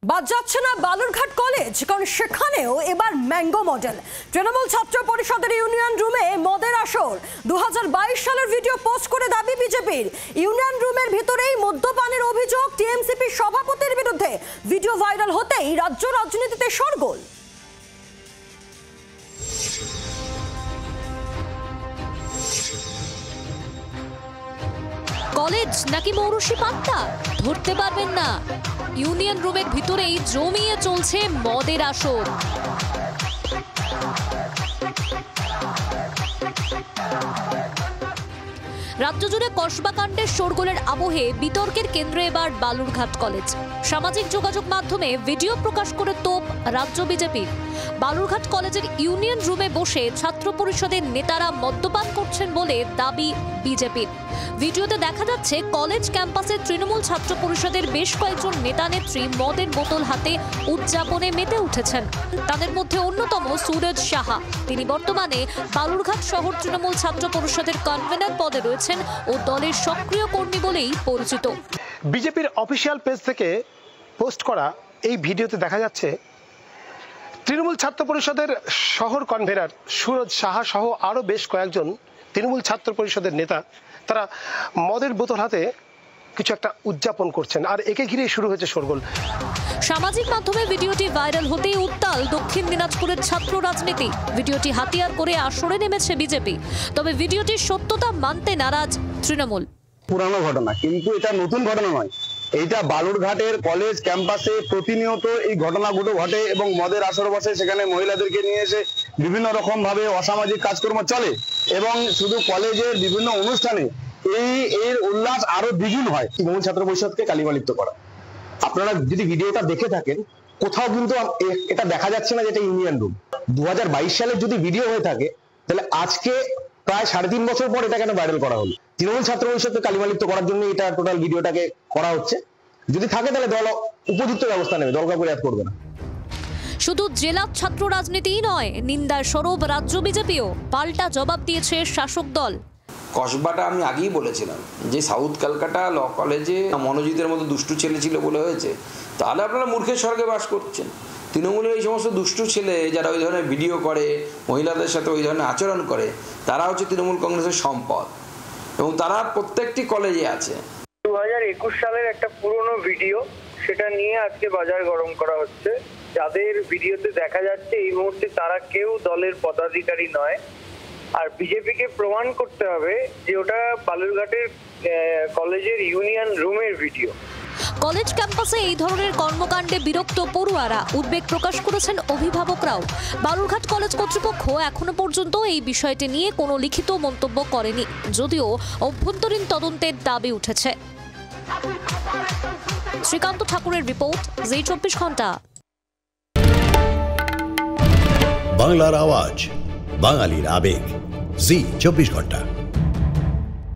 বাদ যাচ্ছে না বালুরঘাট কলেজ, কারণ সেখানেও এবার ম্যাঙ্গো মডেল। তৃণমূল ছাত্র পরিষদের ইউনিয়ন রুমে মদের আসর। 2022 সালের ভিডিও পোস্ট করে দাবি বিজেপির, ইউনিয়ন রুমের ভিতরেই মদ্যপানের অভিযোগ টিএমসিপির সভাপতির বিরুদ্ধে। ভিডিও ভাইরাল হতেই রাজ্য রাজনীতিতে শোরগোল। কলেজ নাকি মৌরসি পাত্তা ধরতে পারবেন না। ইউনিয়ন রুমের ভিতরেই জমিয়ে চলছে মদের আসর। রাজ্য জুড়ে কসবাকাণ্ডের শোরগোলের আবহে বিতর্কের কেন্দ্রে এবার বালুরঘাট কলেজ। সামাজিক যোগাযোগ মাধ্যমে ভিডিও প্রকাশ করে তোপ রাজ্য বিজেপির। বালুরঘাট কলেজের ইউনিয়ন রুমে বসে ছাত্র পরিষদের নেতারা মদ্যপান করছেন বলে দাবি বিজেপির। ভিডিওতে দেখা যাচ্ছে কলেজ ক্যাম্পাসে তৃণমূল ছাত্র পরিষদের বেশ কয়েকজন নেতা নেত্রী মদের বোতল হাতে উদযাপনে মেতে উঠেছেন। তাদের মধ্যে অন্যতম সুরজ সাহা। তিনি বর্তমানে বালুরঘাট শহর তৃণমূল ছাত্র পরিষদের কনভেনর পদে রয়েছেন ও দলের সক্রিয় কর্মী বলেই পরিচিত। বিজেপির অফিসিয়াল পেজ থেকে পোস্ট করা এই ভিডিওতে দেখা যাচ্ছে তৃণমূল ছাত্র পরিষদের শহর কনভেনর সুরজ সাহা সহ আরও বেশ কয়েকজন তৃণমূল ছাত্র পরিষদের নেতা তারা মদের বোতল হাতে কিছু একটা উদযাপন করছেন, আর একে ঘিরে শুরু হয়েছে শোরগোল। সামাজিক মাধ্যমে ভিডিওটি ভাইরাল হতেই উত্তাল দক্ষিণ দিনাজপুরের ছাত্র রাজনীতি। ভিডিওটি হাতিয়ার করে আসরে নেমেছে বিজেপি, তবে ভিডিওটির সত্যতা মানতে নারাজ তৃণমূল। পুরানো ঘটনা, কিন্তু এটা নতুন ঘটনা নয়। এইটা বালুরঘাটের কলেজ ক্যাম্পাসে প্রতিনিয়ত এই ঘটনাগুলো ঘটে এবং মদের আসর বসে, সেখানে মহিলাদেরকে নিয়ে এসে বিভিন্ন রকম ভাবে অসামাজিক কাজকর্ম চলে এবং শুধু কলেজের বিভিন্ন অনুষ্ঠানে এর উল্লাস আরো দ্বিগুণ হয়। তৃণমূল ছাত্র পরিষদকে কালিমালিপ্ত করা। আপনারা যদি ভিডিওটা দেখে থাকেন, কোথাও কিন্তু এটা দেখা যাচ্ছে না যেটা ইউনিয়ন রুম। 2022 সালে যদি ভিডিও হয়ে থাকে তাহলে আজকে প্রায় 3.5 বছর পর এটা কেন ভাইরাল করা হলো? তৃণমূল ছাত্র পরিষদকে কালিমালিপ্ত করার জন্য এটা টোটাল ভিডিওটাকে করা হচ্ছে। যদি থাকে তাহলে দল উপযুক্ত ব্যবস্থা নেবে, দল কাউকে রেয়াত করবে না। শুধু জেলা ছাত্র রাজনীতিই নয়, নিন্দার সরব রাজ্য বিজেপিও। পাল্টা জবাব দিয়েছে শাসক দল। কসবাটা আমি আগেই বলেছিলাম যে সাউথ ক্যালকাটা ল কলেজে মনোজিতের মতো দুষ্টু ছেলে ছিল বলে হয়েছে, তাহলে আপনারা মূর্খের স্বর্গে বাস করছেন। তৃণমূলের এই সমস্ত দুষ্টু ছেলে যারা ওই ধরনের ভিডিও করে, মহিলাদের সাথে ওই ধরনের আচরণ করে, তারা হচ্ছে তৃণমূল কংগ্রেসের সম্পদ এবং তারা প্রত্যেকটি কলেজে আছে। 2021 সালের একটা পুরনো ভিডিও, সেটা নিয়ে আজকে বাজার গরম করা হচ্ছে। যাদের ভিডিওতে দেখা যাচ্ছে এই মুহূর্তে তারা কেউ দলের পদাধিকারী নয়, আর বিজেপিকে প্রমাণ করতে হবে যে ওটা বালুরঘাটের কলেজের ইউনিয়ন রুমের ভিডিও। কলেজ ক্যাম্পাসে এই ধরনের কর্মকাণ্ডে বিরক্ত পড়ুয়ারা, উদ্বেগ প্রকাশ করেছেন অভিভাবকরাও। বালুরঘাট কলেজ কর্তৃপক্ষ এখনো পর্যন্ত এই বিষয়টি নিয়ে কোনো লিখিত মন্তব্য করেনি, যদিও অভ্যন্তরীণ তদন্তের দাবি উঠেছে। শ্রীকান্ত ঠাকুরের রিপোর্ট, জি 24 ঘন্টা। বাংলার আওয়াজ, বাঙালির আবেগ, জি 24 ঘন্টা।